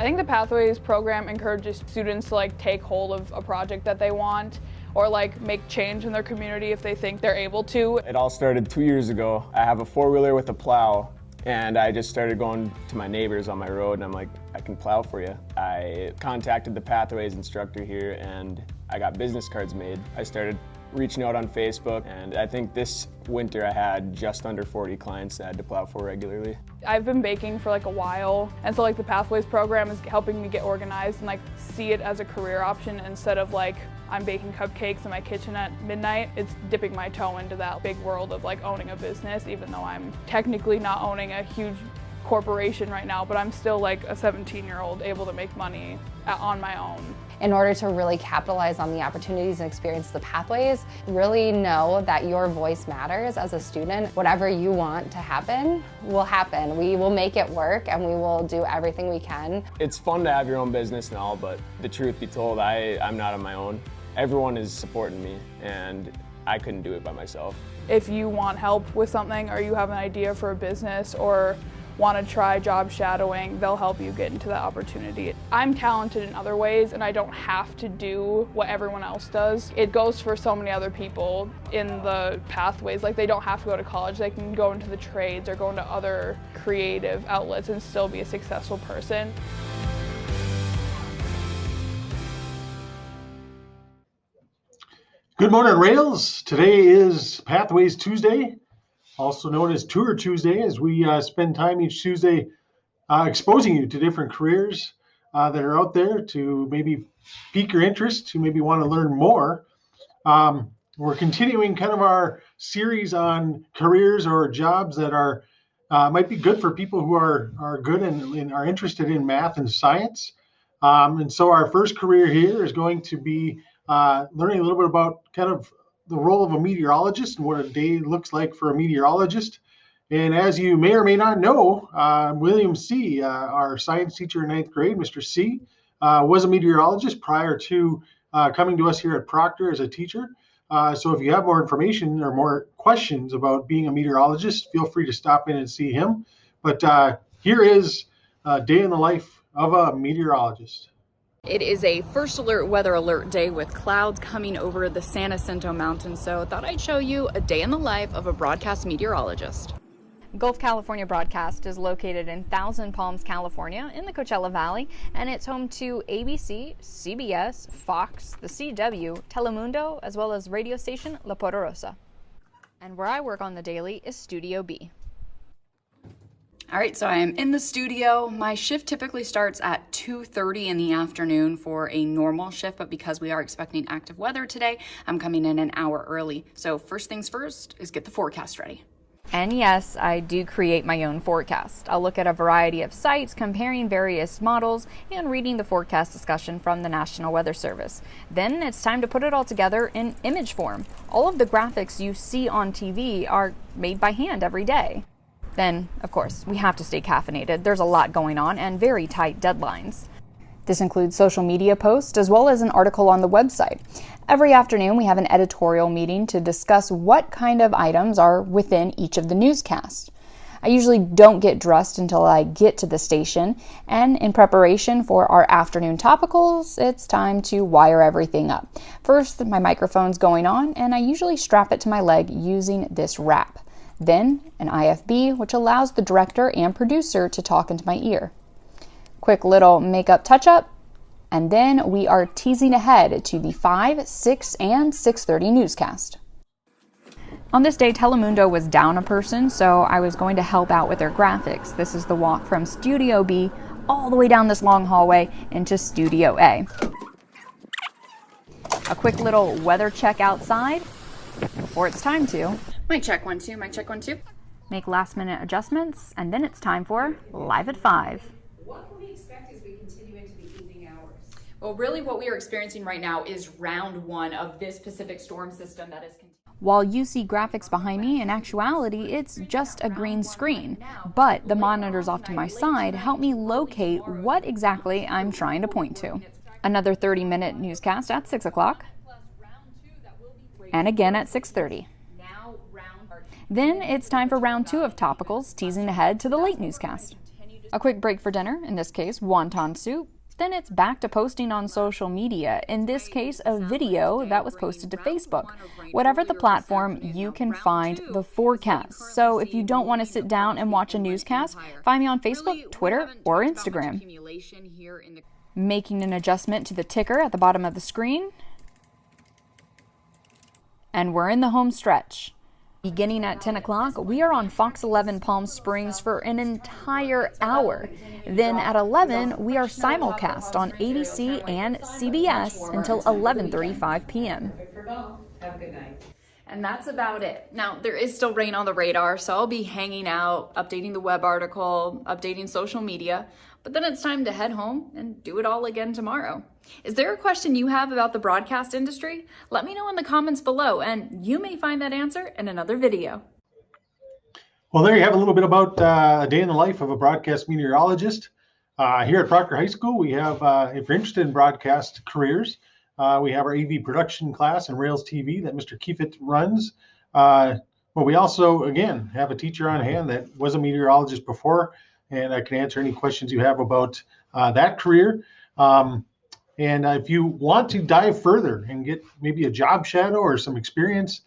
I think the Pathways program encourages students to take hold of a project that they want, or make change in their community if they think they're able to. It all started 2 years ago. I have a four-wheeler with a plow, and I just started going to my neighbors on my road, and I'm like, I can plow for you. I contacted the Pathways instructor here, and I got business cards made. I started reaching out on Facebook, and I think this winter I had just under 40 clients that I had to plow for regularly. I've been baking for a while, and so the Pathways program is helping me get organized and see it as a career option instead of I'm baking cupcakes in my kitchen at midnight. It's dipping my toe into that big world of owning a business, even though I'm technically not owning a huge corporation right now, but I'm still a 17-year-old able to make money on my own. In order to really capitalize on the opportunities and experience the Pathways, really know that your voice matters as a student. Whatever you want to happen will happen. We will make it work, and we will do everything we can. It's fun to have your own business and all, but the truth be told, I'm not on my own. Everyone is supporting me, and I couldn't do it by myself. If you want help with something, or you have an idea for a business, or want to try job shadowing, they'll help you get into that opportunity. I'm talented in other ways, and I don't have to do what everyone else does. It goes for so many other people in the Pathways. They don't have to go to college. They can go into the trades or go into other creative outlets and still be a successful person. Good morning, Rails. Today is Pathways Tuesday, also known as Tour Tuesday, as we spend time each Tuesday exposing you to different careers that are out there to maybe pique your interest, to maybe want to learn more. We're continuing kind of our series on careers or jobs that are might be good for people who are good and are interested in math and science. And so our first career here is going to be learning a little bit about kind of the role of a meteorologist and what a day looks like for a meteorologist. And as you may or may not know, William C., our science teacher in 9th grade, Mr. C., was a meteorologist prior to coming to us here at Proctor as a teacher. So if you have more information or more questions about being a meteorologist, feel free to stop in and see him. But here is a day in the life of a meteorologist. It is a first alert weather alert day with clouds coming over the San Jacinto Mountains, so I thought I'd show you a day in the life of a broadcast meteorologist. Gulf California Broadcast is located in Thousand Palms, California in the Coachella Valley, and it's home to ABC, CBS, Fox, the CW, Telemundo, as well as radio station La Poderosa. And where I work on the daily is Studio B. All right, so I am in the studio. My shift typically starts at 2:30 in the afternoon for a normal shift, but because we are expecting active weather today, I'm coming in an hour early. So first things first is get the forecast ready. And yes, I do create my own forecast. I'll look at a variety of sites, comparing various models, and reading the forecast discussion from the National Weather Service. Then it's time to put it all together in image form. All of the graphics you see on TV are made by hand every day. Then, of course, we have to stay caffeinated. There's a lot going on and very tight deadlines. This includes social media posts as well as an article on the website. Every afternoon we have an editorial meeting to discuss what kind of items are within each of the newscasts. I usually don't get dressed until I get to the station, and in preparation for our afternoon topicals, it's time to wire everything up. First, my microphone's going on, and I usually strap it to my leg using this wrap. Then an IFB, which allows the director and producer to talk into my ear. Quick little makeup touch-up, and then we are teasing ahead to the 5, 6, and 6:30 newscast. On this day, Telemundo was down a person, so I was going to help out with their graphics. This is the walk from Studio B all the way down this long hallway into Studio A. A quick little weather check outside before it's time to Mic check 1 2, mic check 1 2. make last-minute adjustments, and then it's time for Live at 5. What can we expect as we continue into the evening hours? Well, really what we are experiencing right now is round 1 of this Pacific storm system that is While you see graphics behind me, in actuality, it's just a green screen. But the monitors off to my side help me locate what exactly I'm trying to point to. Another 30-minute newscast at 6 o'clock, and again at 6:30. Then it's time for round 2 of topicals, teasing ahead to the late newscast. A quick break for dinner, in this case, wonton soup. Then it's back to posting on social media, in this case, a video that was posted to Facebook. Whatever the platform, you can find the forecast. So if you don't want to sit down and watch a newscast, find me on Facebook, Twitter, or Instagram. Making an adjustment to the ticker at the bottom of the screen. And we're in the home stretch. Beginning at 10 o'clock, we are on Fox 11 Palm Springs for an entire hour. Then at 11, we are simulcast on ABC and CBS until 11:35 p.m. Have a good night. And that's about it. Now, there is still rain on the radar, so I'll be hanging out, updating the web article, updating social media, but then it's time to head home and do it all again tomorrow. Is there a question you have about the broadcast industry? Let me know in the comments below, and you may find that answer in another video. Well, there you have a little bit about a day in the life of a broadcast meteorologist. Here at Proctor High School, we have, if you're interested in broadcast careers, we have our AV production class and Rails TV that Mr. Kiefit runs. But we also, again, have a teacher on hand that was a meteorologist before, and I can answer any questions you have about that career. And if you want to dive further and get maybe a job shadow or some experience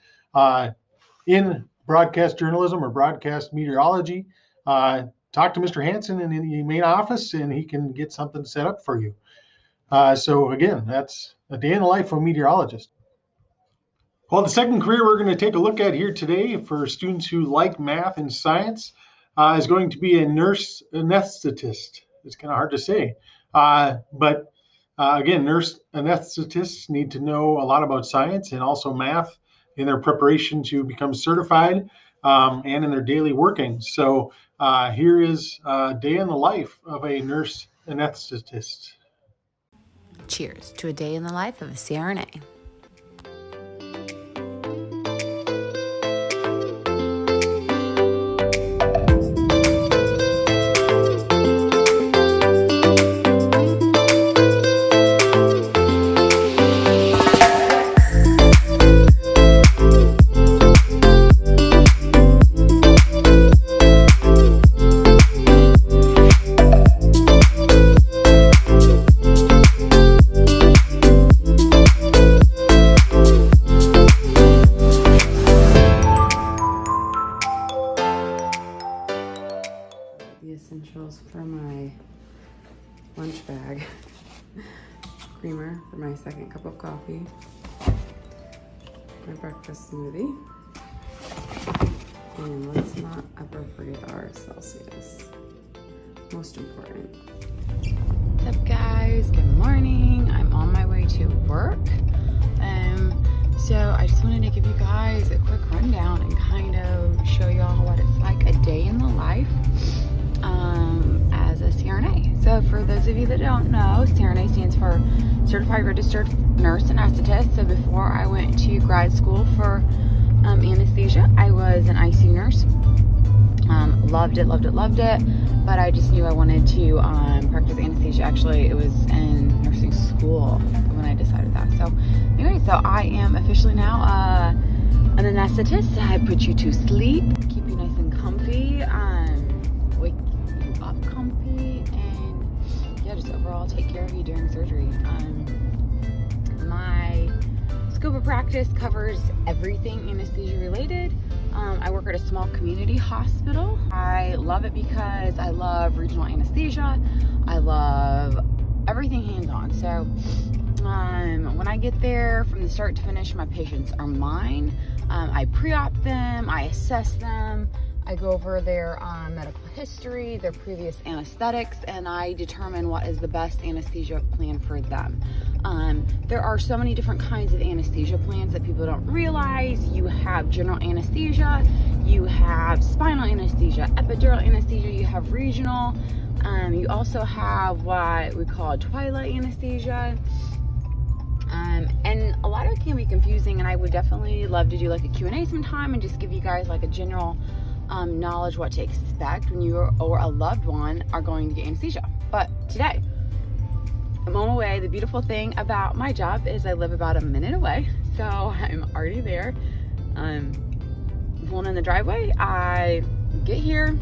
in broadcast journalism or broadcast meteorology, talk to Mr. Hansen in the main office and he can get something set up for you. So again, that's a day in the life of a meteorologist. Well, the second career we're going to take a look at here today for students who like math and science is going to be a nurse anesthetist. It's kind of hard to say, but again, nurse anesthetists need to know a lot about science and also math in their preparation to become certified and in their daily workings. So here is a day in the life of a nurse anesthetist. Cheers to a day in the life of a CRNA. Essentials for my lunch bag, creamer for my second cup of coffee, my breakfast smoothie, and let's not ever forget our Celsius. Most important. What's up, guys? Good morning. I'm on my way to work. So I just wanted to give you guys a quick rundown and kind of show y'all what it's like a day in the life as a CRNA. So for those of you that don't know, CRNA stands for Certified Registered Nurse Anesthetist. So before I went to grad school for anesthesia, I was an ICU nurse. Loved it. But I just knew I wanted to practice anesthesia. Actually, it was in nursing school when I decided that. So anyway, so I am officially now an anesthetist. I put you to sleep, keep you nice and comfy, wake you up comfy, and yeah, just overall take care of you during surgery. My scope of practice covers everything anesthesia related. I work at a small community hospital. I love it because I love regional anesthesia. I love everything hands-on. So when I get there, from the start to finish, my patients are mine. I pre-op them, I assess them, I go over their medical history, their previous anesthetics, and I determine what is the best anesthesia plan for them. There are so many different kinds of anesthesia plans that people don't realize. You have general anesthesia, you have spinal anesthesia, epidural anesthesia, you have regional. You also have what we call twilight anesthesia. And a lot of it can be confusing, and I would definitely love to do like a Q&A sometime and just give you guys like a general knowledge what to expect when you or a loved one are going to get anesthesia. But today, I'm on my way. The beautiful thing about my job is I live about a minute away, so I'm already there. Pulling in the driveway, I get here,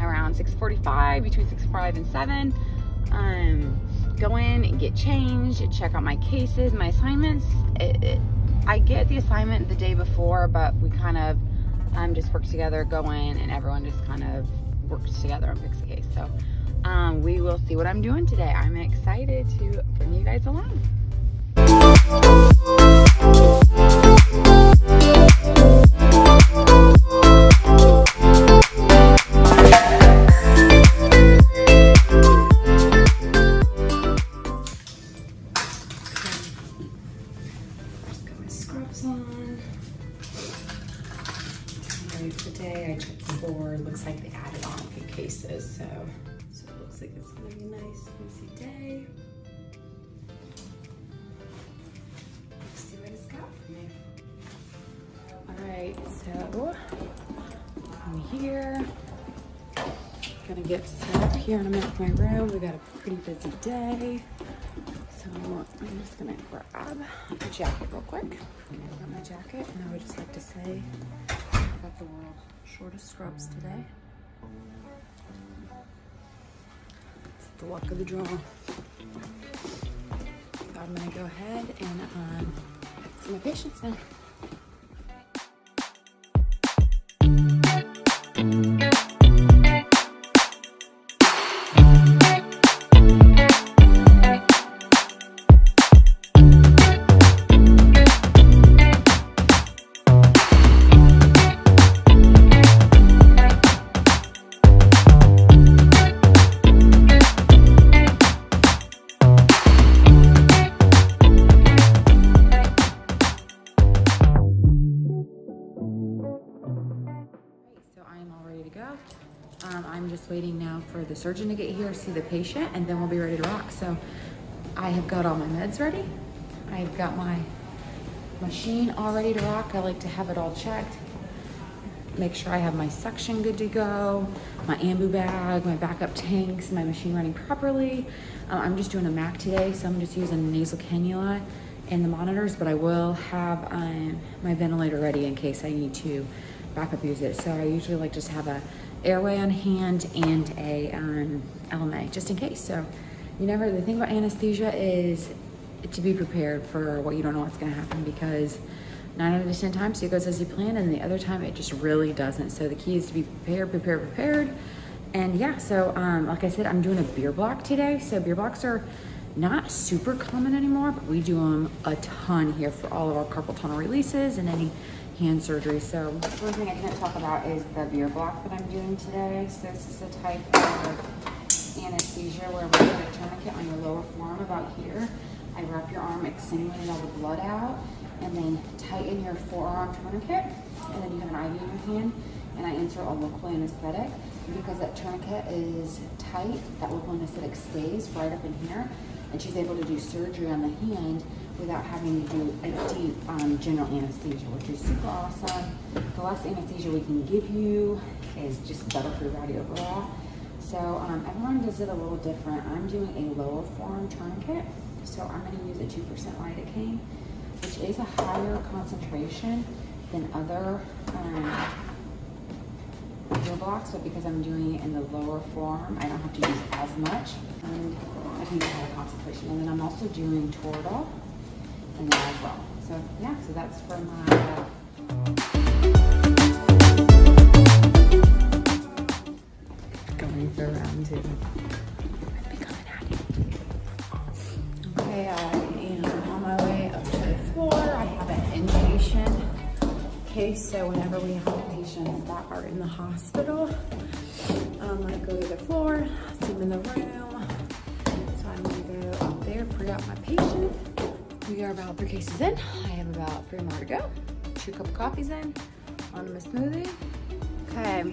around 6:45, between 6:45 and 7. Go in and get changed, check out my cases, my assignments. I get the assignment the day before, but we kind of just work together, go in, and everyone just kind of works together and picks a case. So we will see what I'm doing today. I'm excited to bring you guys along. Today I checked the board. Looks like they added on a few cases, so it looks like it's gonna be a nice, easy day. Let's see what it's got for me. All right, so I'm here. Gonna get set up here in a minute with my room. We got a pretty busy day, so I'm just gonna grab a jacket real quick. Grab my jacket, and I would just like to say, got the world's shortest scrubs today. It's the luck of the draw. I'm gonna go ahead and see my patients now. I'm just waiting now for the surgeon to get here, see the patient, and then we'll be ready to rock. So I have got all my meds ready. I've got my machine all ready to rock. I like to have it all checked. Make sure I have my suction good to go, my ambu bag, my backup tanks, my machine running properly. I'm just doing a MAC today, so I'm just using nasal cannula and the monitors, but I will have my ventilator ready in case I need to backup use it. So I usually like just have a airway on hand and a LMA just in case. So the thing about anesthesia is to be prepared for what you don't know what's going to happen, because 9 out of 10 times it goes as you plan, and the other time it just really doesn't. So the key is to be prepared. And yeah, so like I said, I'm doing a beer block today. So beer blocks are not super common anymore, but we do them a ton here for all of our carpal tunnel releases and any hand surgery. So one thing I can't talk about is the beer block that I'm doing today. So this is a type of anesthesia where we put a tourniquet on your lower forearm about here. I wrap your arm, exsanguinate all the blood out, and then tighten your forearm tourniquet, and then you have an IV in your hand, and I insert a local anesthetic. And because that tourniquet is tight, that local anesthetic stays right up in here, and she's able to do surgery on the hand without having to do a deep general anesthesia, which is super awesome. The less anesthesia we can give you is just better for your body overall. So everyone does it a little different. I'm doing a lower forearm tourniquet, so I'm going to use a 2% lidocaine, which is a higher concentration than other beer blocks, but because I'm doing it in the lower forearm, I don't have to use as much, and I can use a higher concentration. And then I'm also doing Toradol in there as well. So yeah, so that's for my going for round 2. Okay, I am on my way up to the floor. I have an inpatient case, so whenever we have patients that are in the hospital, I'm gonna go to the floor, see them in the room. So I'm gonna go up there, pre-op my patient. We are about 3 cases in. I have about 3 more to go. 2 cup of coffees in, on to my smoothie. Okay,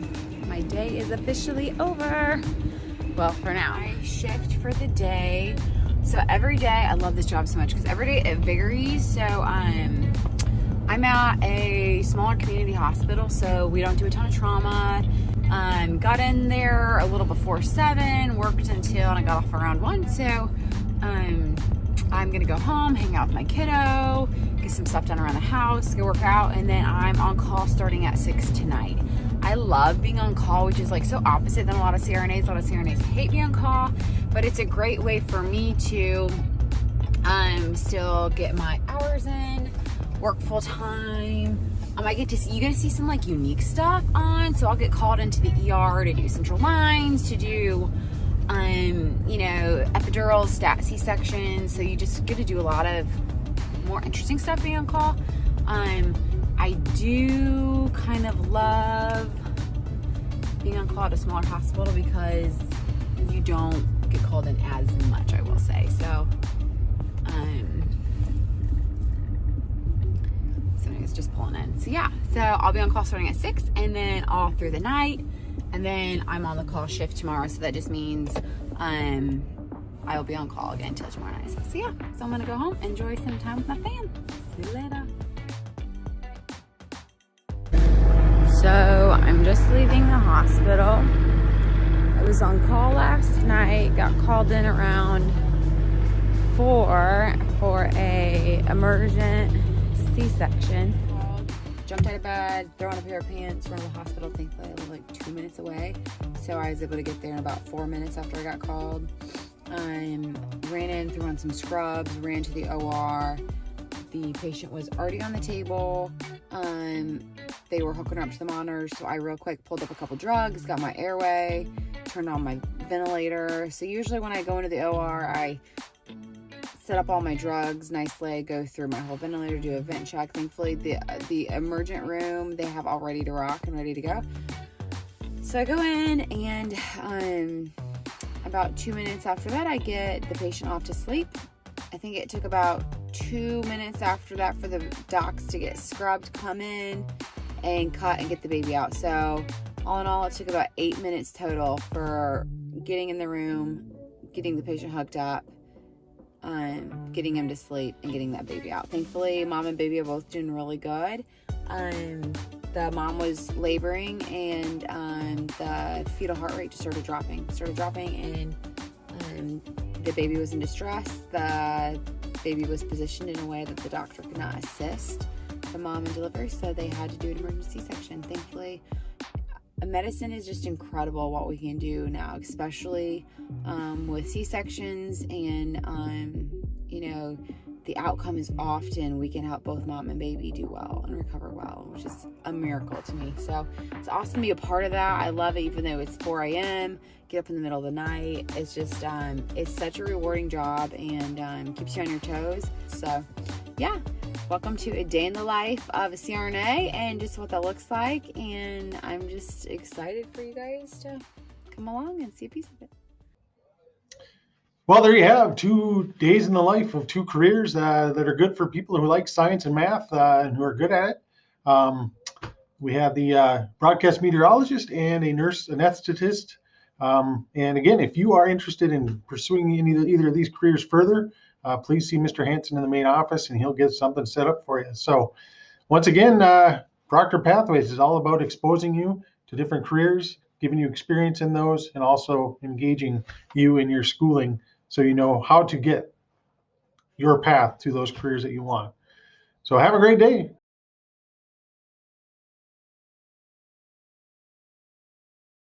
my day is officially over. Well, for now. My shift for the day. So every day, I love this job so much because every day it varies. So I'm at a smaller community hospital, so we don't do a ton of trauma. Got in there a little before 7, worked until, and I got off around 1. So I'm gonna go home, hang out with my kiddo, get some stuff done around the house, go work out, and then I'm on call starting at 6 tonight. I love being on call, which is like so opposite than a lot of CRNAs. A lot of CRNAs hate being on call, but it's a great way for me to still get my hours in, work full time. I get to see, you get to see some like unique stuff on. So I'll get called into the ER to do central lines, to do epidurals, stat C-sections. So you just get to do a lot of more interesting stuff being on call. I do kind of love being on call at a smaller hospital because you don't get called in as much, I will say. So, it's just pulling in. So yeah, so I'll be on call starting at 6 and then all through the night. And then I'm on the call shift tomorrow. So that just means, I will be on call again until tomorrow night. So yeah, so I'm gonna go home, enjoy some time with my fam. See you later. So I'm just leaving the hospital. I was on call last night, got called in around 4 for a emergent C-section. Jumped out of bed, throw on a pair of pants, run to the hospital. Thankfully I live like 2 minutes away. So I was able to get there in about 4 minutes after I got called. Ran in, threw on some scrubs, ran to the OR. The patient was already on the table. They were hooking her up to the monitors, so I real quick pulled up a couple drugs, got my airway, turned on my ventilator. So usually when I go into the OR, I set up all my drugs nicely, go through my whole ventilator, do a vent check. Thankfully, the emergent room, they have all ready to rock and ready to go. So I go in, and about 2 minutes after that, I get the patient off to sleep. I think it took about 2 minutes after that for the docs to get scrubbed, come in and cut and get the baby out. So all in all, it took about 8 minutes total for getting in the room, getting the patient hooked up, getting him to sleep, and getting that baby out. Thankfully, mom and baby are both doing really good. The mom was laboring, and the fetal heart rate just started dropping, and the baby was in distress. The baby was positioned in a way that the doctor could not assist the mom in delivery, so they had to do an emergency C-section. Thankfully, medicine is just incredible what we can do now, especially with C-sections, and the outcome is often we can help both mom and baby do well and recover well, which is a miracle to me. So it's awesome to be a part of that. I love it, even though it's 4 a.m., get up in the middle of the night. It's just, it's such a rewarding job, and keeps you on your toes. So yeah, welcome to a day in the life of a CRNA and just what that looks like. And I'm just excited for you guys to come along and see a piece of it. Well, there you have 2 days in the life of 2 careers that are good for people who like science and math and who are good at it. We have the broadcast meteorologist and a nurse anesthetist. And again, if you are interested in pursuing either of these careers further, please see Mr. Hanson in the main office, and he'll get something set up for you. So once again, Proctor Pathways is all about exposing you to different careers, giving you experience in those, and also engaging you in your schooling so you know how to get your path to those careers that you want. So have a great day.